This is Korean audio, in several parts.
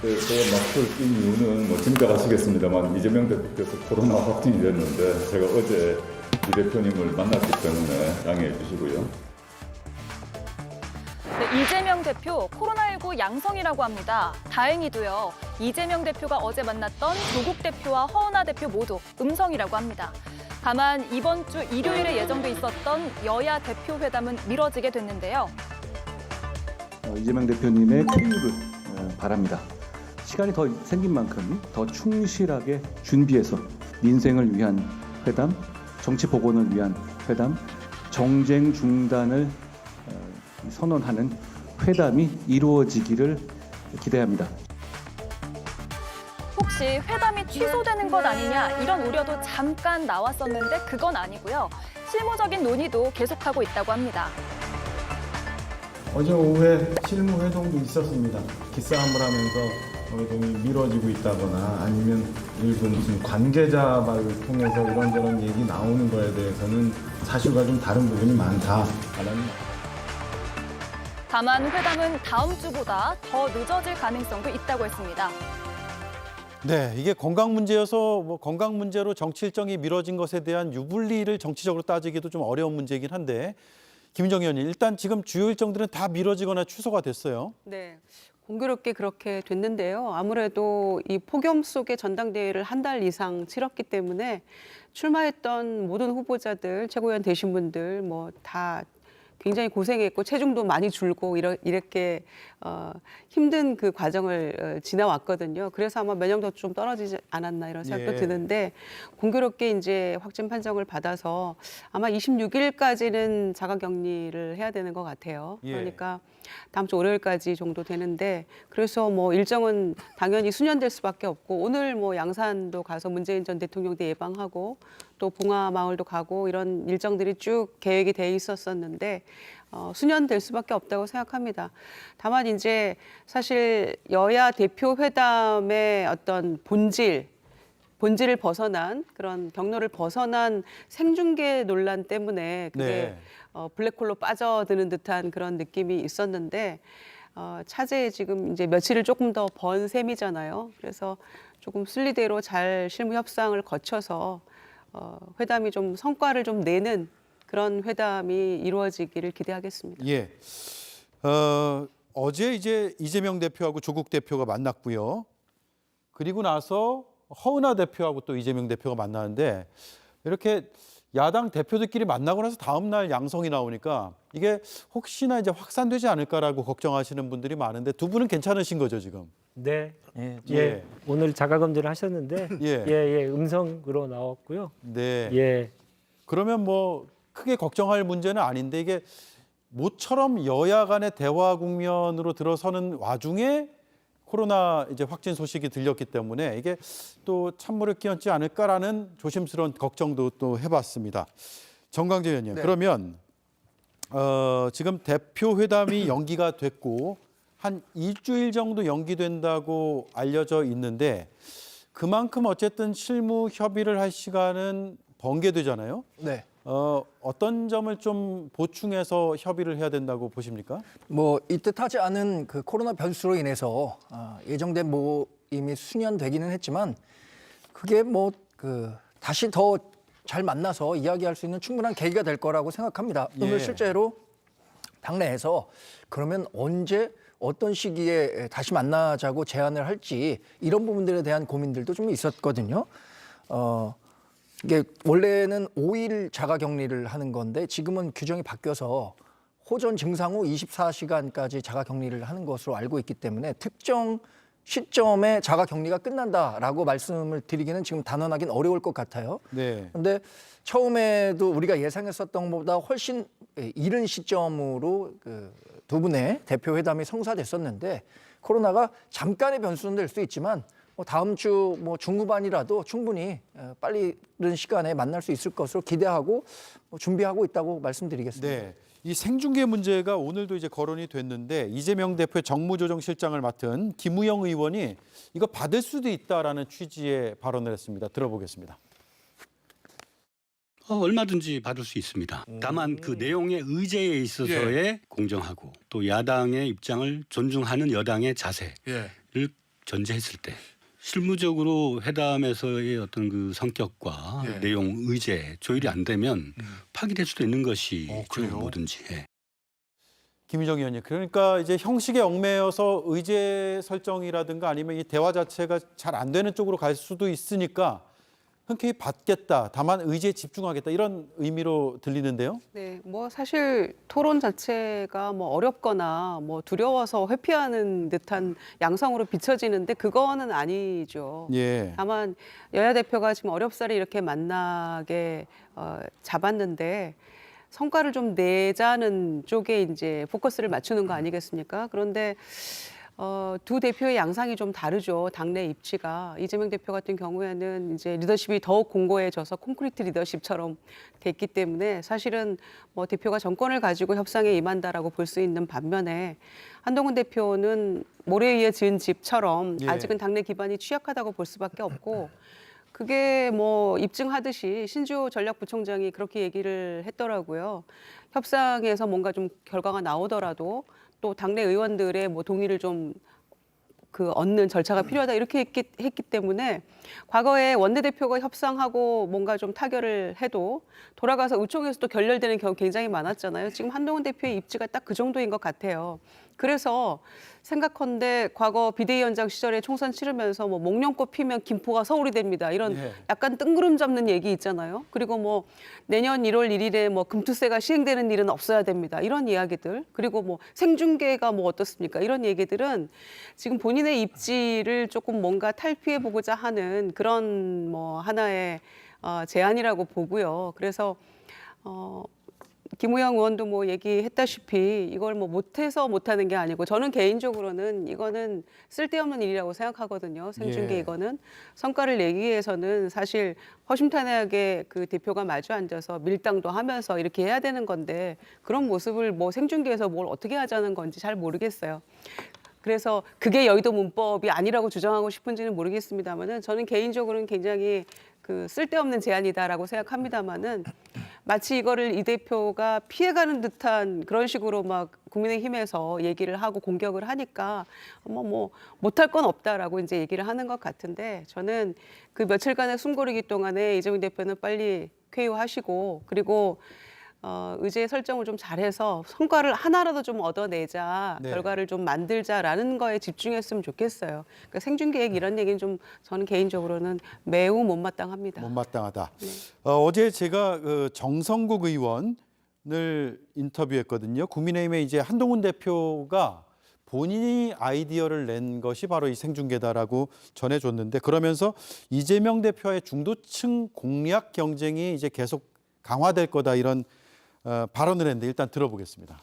제가 마스크를 낀 이유는 뭐 지금까지 아시겠습니다만 이재명 대표께서 코로나 확진이 됐는데 제가 어제 이 대표님을 만났기 때문에 양해해 주시고요. 네, 이재명 대표 코로나19 양성이라고 합니다. 다행히도요. 이재명 대표가 어제 만났던 조국 대표와 허은하 대표 모두 음성이라고 합니다. 다만 이번 주 일요일에 예정돼 있었던 여야 대표 회담은 미뤄지게 됐는데요. 이재명 대표님의 쾌유를 바랍니다. 시간이 더 생긴 만큼 더 충실하게 준비해서 민생을 위한 회담, 정치 복원을 위한 회담, 정쟁 중단을 선언하는 회담이 이루어지기를 기대합니다. 혹시 회담이 취소되는 것 아니냐 이런 우려도 잠깐 나왔었는데 그건 아니고요. 실무적인 논의도 계속하고 있다고 합니다. 어제 오후에 실무 회동도 있었습니다. 기싸움을 하면서 회동이 미뤄지고 있다거나 아니면 일부 무슨 관계자 말을 통해서 이런저런 얘기 나오는 거에 대해서는 사실과 좀 다른 부분이 많다라는. 다만 회담은 다음 주보다 더 늦어질 가능성도 있다고 했습니다. 네, 이게 건강 문제여서 뭐 건강 문제로 정치 일정이 미뤄진 것에 대한 유불리를 정치적으로 따지기도 좀 어려운 문제이긴 한데 김민정 의원님, 일단 지금 주요 일정들은 다 미뤄지거나 취소가 됐어요. 네, 공교롭게 그렇게 됐는데요. 아무래도 이 폭염 속에 전당대회를 한 달 이상 치렀기 때문에 출마했던 모든 후보자들, 최고위원 되신 분들 뭐 다 굉장히 고생했고 체중도 많이 줄고 이렇게 힘든 그 과정을 지나왔거든요. 그래서 아마 면역도 좀 떨어지지 않았나 이런 생각도 드는데 공교롭게 이제 확진 판정을 받아서 아마 26일까지는 자가격리를 해야 되는 것 같아요. 그러니까 다음 주 월요일까지 정도 되는데 그래서 뭐 일정은 당연히 수년될 수밖에 없고 오늘 뭐 양산도 가서 문재인 전 대통령 대 예방하고 또 봉화마을도 가고 이런 일정들이 쭉 계획이 돼 있었었는데 수년될 수밖에 없다고 생각합니다. 다만 이제 사실 여야 대표 회담의 어떤 본질을 벗어난 그런 경로를 벗어난 생중계 논란 때문에 그게 블랙홀로 빠져드는 듯한 그런 느낌이 있었는데 차제에 지금 이제 며칠을 조금 더 번 셈이잖아요. 그래서 조금 순리대로 잘 실무 협상을 거쳐서 회담이 좀 성과를 좀 내는 그런 회담이 이루어지기를 기대하겠습니다. 예. 어제 이제 이재명 대표하고 조국 대표가 만났고요. 그리고 나서 허은하 대표하고 또 이재명 대표가 만나는데 이렇게 야당 대표들끼리 만나고 나서 다음 날 양성이 나오니까 이게 혹시나 이제 확산되지 않을까라고 걱정하시는 분들이 많은데 두 분은 괜찮으신 거죠, 지금? 네. 오늘 자가 검진을 하셨는데 음성으로 나왔고요. 네. 그러면 뭐 크게 걱정할 문제는 아닌데 이게 모처럼 여야 간의 대화 국면으로 들어서는 와중에 코로나 이제 확진 소식이 들렸기 때문에 이게 또 찬물을 끼얹지 않을까라는 조심스러운 걱정도 또 해봤습니다. 정강재 의원님, 그러면 지금 대표 회담이 연기가 됐고 한 일주일 정도 연기된다고 알려져 있는데 그만큼 어쨌든 실무 협의를 할 시간은 번개되잖아요. 네. 어떤 점을 좀 보충해서 협의를 해야 된다고 보십니까? 뭐 이 뜻하지 않은 그 코로나 변수로 인해서 예정된 모임이 수년되기는 했지만 그게 뭐 그 다시 더 잘 만나서 이야기할 수 있는 충분한 계기가 될 거라고 생각합니다. 오늘 실제로 당내에서 그러면 언제 어떤 시기에 다시 만나자고 제안을 할지 이런 부분들에 대한 고민들도 좀 있었거든요. 이게 원래는 5일 자가격리를 하는 건데 지금은 규정이 바뀌어서 호전 증상 후 24시간까지 자가격리를 하는 것으로 알고 있기 때문에 특정 시점에 자가격리가 끝난다라고 말씀을 드리기는 지금 단언하기는 어려울 것 같아요. 그런데 처음에도 우리가 예상했었던 것보다 훨씬 이른 시점으로 그 두 분의 대표 회담이 성사됐었는데 코로나가 잠깐의 변수는 될 수 있지만 다음 주 뭐 중후반이라도 충분히 빠른 시간에 만날 수 있을 것으로 기대하고 준비하고 있다고 말씀드리겠습니다. 네. 이 생중계 문제가 오늘도 이제 거론이 됐는데 이재명 대표의 정무조정실장을 맡은 김우영 의원이 이거 받을 수도 있다라는 취지의 발언을 했습니다. 들어보겠습니다. 얼마든지 받을 수 있습니다. 다만 그 내용의 의제에 있어서의 공정하고 또 야당의 입장을 존중하는 여당의 자세를 전제했을 때 실무적으로 회담에서의 어떤 그 성격과 예. 내용, 의제 조율이 안 되면 파기될 수도 있는 것이죠. 그래요? 뭐든지. 예. 김희정 의원님, 그러니까 이제 형식에 얽매여서 의제 설정이라든가 아니면 이 대화 자체가 잘 안 되는 쪽으로 갈 수도 있으니까 흔쾌히 받겠다, 다만 의제에 집중하겠다 이런 의미로 들리는데요. 네, 뭐 사실 토론 자체가 뭐 어렵거나 뭐 두려워서 회피하는 듯한 양상으로 비춰지는데 그거는 아니죠. 예. 다만 여야 대표가 지금 어렵사리 이렇게 만나게 잡았는데 성과를 좀 내자는 쪽에 이제 포커스를 맞추는 거 아니겠습니까? 그런데 두 대표의 양상이 좀 다르죠. 당내 입지가. 이재명 대표 같은 경우에는 이제 리더십이 더욱 공고해져서 콘크리트 리더십처럼 됐기 때문에 사실은 뭐 대표가 정권을 가지고 협상에 임한다라고 볼 수 있는 반면에 한동훈 대표는 모래 위에 지은 집처럼 예. 아직은 당내 기반이 취약하다고 볼 수밖에 없고 그게 뭐 입증하듯이 신주호 전략부총장이 그렇게 얘기를 했더라고요. 협상에서 뭔가 좀 결과가 나오더라도 또 당내 의원들의 뭐 동의를 좀 얻는 절차가 필요하다 이렇게 했기 때문에 과거에 원내대표가 협상하고 뭔가 좀 타결을 해도 돌아가서 의총에서 또 결렬되는 경우 굉장히 많았잖아요. 지금 한동훈 대표의 입지가 딱 그 정도인 것 같아요. 그래서 생각컨대 과거 비대위원장 시절에 총선 치르면서 뭐 목련꽃 피면 김포가 서울이 됩니다. 이런 예. 약간 뜬구름 잡는 얘기 있잖아요. 그리고 뭐 내년 1월 1일에 뭐 금투세가 시행되는 일은 없어야 됩니다. 이런 이야기들. 그리고 뭐 생중계가 뭐 어떻습니까? 이런 얘기들은 지금 본인의 입지를 조금 뭔가 탈피해 보고자 하는 그런 뭐 하나의 제안이라고 보고요. 그래서 김우영 의원도 뭐 얘기했다시피 이걸 뭐 못해서 못하는 게 아니고 저는 개인적으로는 이거는 쓸데없는 일이라고 생각하거든요. 생중계 예. 이거는 성과를 내기 위해서는 사실 허심탄회하게 그 대표가 마주 앉아서 밀당도 하면서 이렇게 해야 되는 건데 그런 모습을 뭐 생중계에서 뭘 어떻게 하자는 건지 잘 모르겠어요. 그래서 그게 여의도 문법이 아니라고 주장하고 싶은지는 모르겠습니다만은 저는 개인적으로는 굉장히 그 쓸데없는 제안이다라고 생각합니다만은 마치 이거를 이 대표가 피해가는 듯한 그런 식으로 막 국민의힘에서 얘기를 하고 공격을 하니까 뭐 못할 건 없다라고 이제 얘기를 하는 것 같은데 저는 그 며칠간의 숨고르기 동안에 이재명 대표는 빨리 쾌유하시고 그리고 의제 설정을 좀 잘해서 성과를 하나라도 좀 얻어내자, 네. 결과를 결과를 좀 만들자라는 거에 집중했으면 좋겠어요. 그러니까 생중계획 이런 얘기는 좀 저는 개인적으로는 매우 못마땅합니다. 못마땅하다. 어제 제가 그 정성국 의원을 인터뷰했거든요. 국민의힘의 이제 한동훈 대표가 본인이 아이디어를 낸 것이 바로 이 생중계다라고 전해줬는데 그러면서 이재명 대표의 중도층 공략 경쟁이 이제 계속 강화될 거다 이런 발언을 했는데 일단 들어보겠습니다.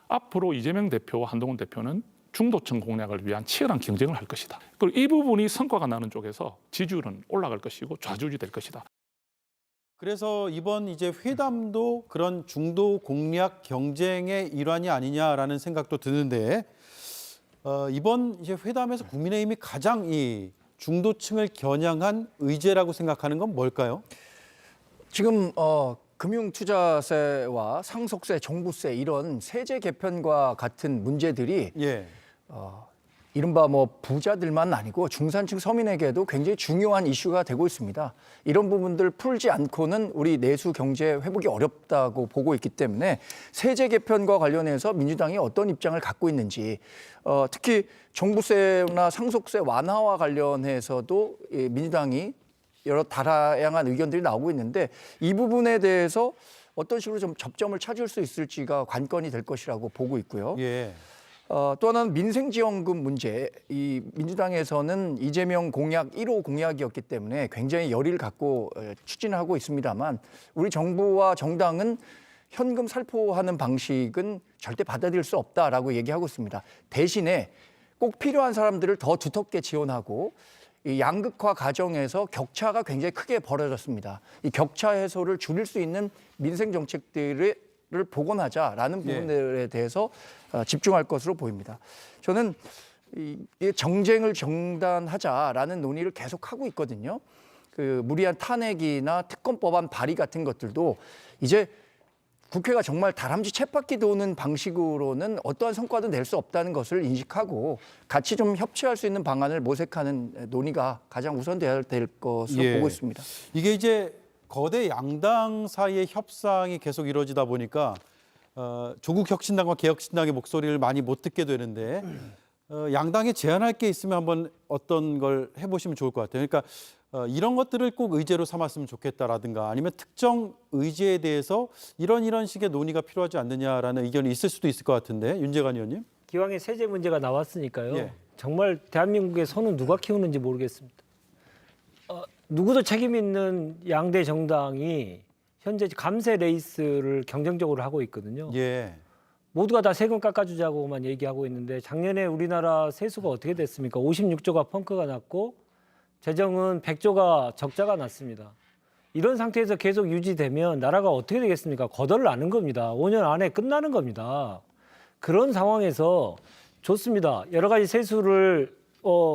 앞으로 이재명 대표와 한동훈 대표는 중도층 공략을 위한 치열한 경쟁을 할 것이다. 그리고 이 부분이 성과가 나는 쪽에서 지지율은 올라갈 것이고 좌지우지 될 것이다. 그래서 이번 이제 회담도 그런 중도 공략 경쟁의 일환이 아니냐라는 생각도 드는데 이번 이제 회담에서 국민의힘이 가장 이 중도층을 겨냥한 의제라고 생각하는 건 뭘까요? 지금 금융투자세와 상속세, 종부세 이런 세제 개편과 같은 문제들이 예. 이른바 뭐 부자들만 아니고 중산층 서민에게도 굉장히 중요한 이슈가 되고 있습니다. 이런 부분들 풀지 않고는 우리 내수 경제 회복이 어렵다고 보고 있기 때문에 세제 개편과 관련해서 민주당이 어떤 입장을 갖고 있는지 특히 종부세나 상속세 완화와 관련해서도 민주당이 여러 다양한 의견들이 나오고 있는데 이 부분에 대해서 어떤 식으로 좀 접점을 찾을 수 있을지가 관건이 될 것이라고 보고 있고요. 예. 또 하나는 민생지원금 문제. 이 민주당에서는 이재명 공약 1호 공약이었기 때문에 굉장히 열의를 갖고 추진하고 있습니다만 우리 정부와 정당은 현금 살포하는 방식은 절대 받아들일 수 없다라고 얘기하고 있습니다. 대신에 꼭 필요한 사람들을 더 두텁게 지원하고 이 양극화 과정에서 격차가 굉장히 크게 벌어졌습니다. 이 격차 해소를 줄일 수 있는 민생 정책들을 복원하자라는 부분들에 대해서 집중할 것으로 보입니다. 저는 이 정쟁을 정단하자라는 논의를 계속하고 있거든요. 그 무리한 탄핵이나 특검법안 발의 같은 것들도 이제 국회가 정말 다람쥐 쳇바퀴 도는 방식으로는 어떠한 성과도 낼 수 없다는 것을 인식하고 같이 좀 협치할 수 있는 방안을 모색하는 논의가 가장 우선돼야 될 것으로 예. 보고 있습니다. 이게 이제 거대 양당 사이의 협상이 계속 이루어지다 보니까 조국 혁신당과 개혁신당의 목소리를 많이 못 듣게 되는데 양당에 제안할 게 있으면 한번 어떤 걸 해보시면 좋을 것 같아요. 그러니까 이런 것들을 꼭 의제로 삼았으면 좋겠다라든가 아니면 특정 의제에 대해서 이런 식의 논의가 필요하지 않느냐라는 의견이 있을 수도 있을 것 같은데 윤재관 의원님. 기왕에 세제 문제가 나왔으니까요. 예. 정말 대한민국의 소는 누가 키우는지 모르겠습니다. 누구도 책임 있는 양대 정당이 현재 감세 레이스를 경쟁적으로 하고 있거든요. 예. 모두가 다 세금 깎아주자고만 얘기하고 있는데 작년에 우리나라 세수가 어떻게 됐습니까? 56조가 펑크가 났고 재정은 100조가 적자가 났습니다. 이런 상태에서 계속 유지되면 나라가 어떻게 되겠습니까? 거덜 나는 겁니다. 5년 안에 끝나는 겁니다. 그런 상황에서 좋습니다. 여러 가지 세수를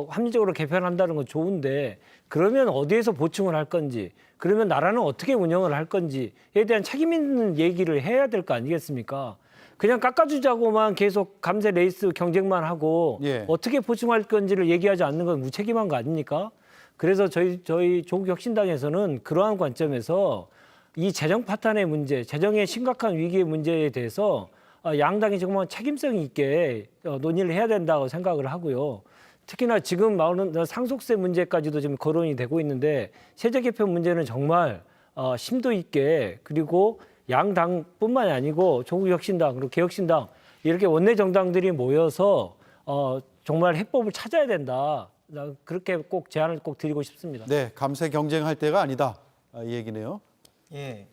합리적으로 개편한다는 건 좋은데 그러면 어디에서 보충을 할 건지 그러면 나라는 어떻게 운영을 할 건지에 대한 책임 있는 얘기를 해야 될 거 아니겠습니까? 그냥 깎아주자고만 계속 감세 레이스 경쟁만 하고 예. 어떻게 보충할 건지를 얘기하지 않는 건 무책임한 거 아닙니까? 그래서 저희 조국 혁신당에서는 그러한 관점에서 이 재정 파탄의 문제, 재정의 심각한 위기의 문제에 대해서 양당이 정말 책임성 있게 논의를 해야 된다고 생각을 하고요. 특히나 지금 나오는 상속세 문제까지도 지금 거론이 되고 있는데 세제 개편 문제는 정말 심도 있게 그리고 양당뿐만이 아니고 조국혁신당 그리고 개혁신당 이렇게 원내 정당들이 모여서 정말 해법을 찾아야 된다. 그렇게 꼭 제안을 꼭 드리고 싶습니다. 네, 감세 경쟁할 때가 아니다 이 얘기네요. 예.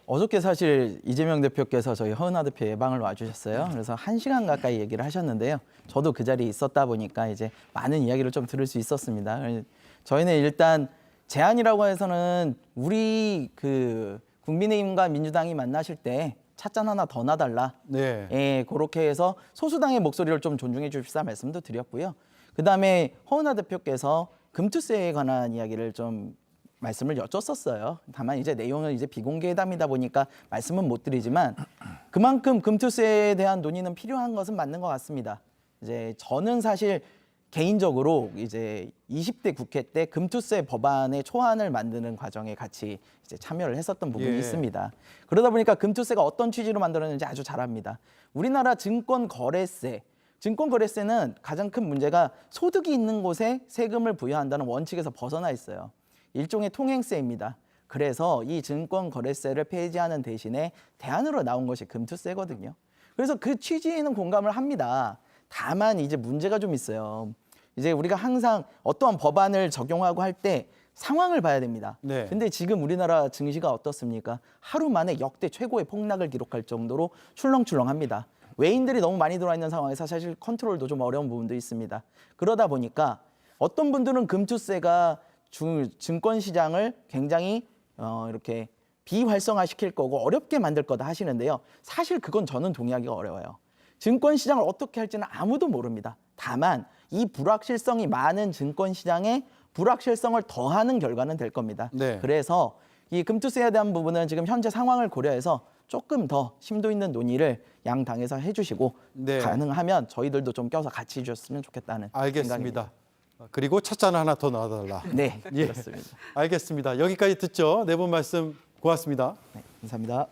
어저께 사실 이재명 대표께서 저희 허은하 대표 예방을 와주셨어요. 그래서 1시간 가까이 얘기를 하셨는데요. 저도 그 자리에 있었다 보니까 이제 많은 이야기를 좀 들을 수 있었습니다. 저희는 일단 제안이라고 해서는 우리 국민의힘과 민주당이 만나실 때 찻잔 하나 더 놔달라. 네. 예, 그렇게 해서 소수당의 목소리를 좀 존중해 주십사 말씀도 드렸고요. 그다음에 허은하 대표께서 금투세에 관한 이야기를 좀 말씀을 여쭙었어요. 다만 이제 내용은 이제 비공개담이다 보니까 말씀은 못 드리지만 그만큼 금투세에 대한 논의는 필요한 것은 맞는 것 같습니다. 이제 저는 사실 개인적으로 이제 20대 국회 때 금투세 법안의 초안을 만드는 과정에 같이 이제 참여를 했었던 부분이 예. 있습니다. 그러다 보니까 금투세가 어떤 취지로 만들었는지 아주 잘 압니다. 우리나라 증권거래세는 가장 큰 문제가 소득이 있는 곳에 세금을 부여한다는 원칙에서 벗어나 있어요. 일종의 통행세입니다. 그래서 이 증권거래세를 폐지하는 대신에 대안으로 나온 것이 금투세거든요. 그래서 그 취지에는 공감을 합니다. 다만 이제 문제가 좀 있어요. 이제 우리가 항상 어떠한 법안을 적용하고 할 때 상황을 봐야 됩니다. 네. 근데 지금 우리나라 증시가 어떻습니까? 하루 만에 역대 최고의 폭락을 기록할 정도로 출렁출렁합니다. 외인들이 너무 많이 들어와 있는 상황에서 사실 컨트롤도 좀 어려운 부분도 있습니다. 그러다 보니까 어떤 분들은 금투세가 증권시장을 굉장히 이렇게 비활성화시킬 거고 어렵게 만들 거다 하시는데요. 사실 그건 저는 동의하기가 어려워요. 증권시장을 어떻게 할지는 아무도 모릅니다. 다만 이 불확실성이 많은 증권시장에 불확실성을 더하는 결과는 될 겁니다. 네. 그래서 이 금투세에 대한 부분은 지금 현재 상황을 고려해서 조금 더 심도 있는 논의를 양 당에서 해주시고 네. 가능하면 저희들도 좀 껴서 같이 해주셨으면 좋겠다는 알겠습니다. 생각입니다. 그리고 찻잔 하나 더 놔달라. 네, 예. 그렇습니다. 알겠습니다. 여기까지 듣죠. 네 분 말씀 고맙습니다. 네, 감사합니다.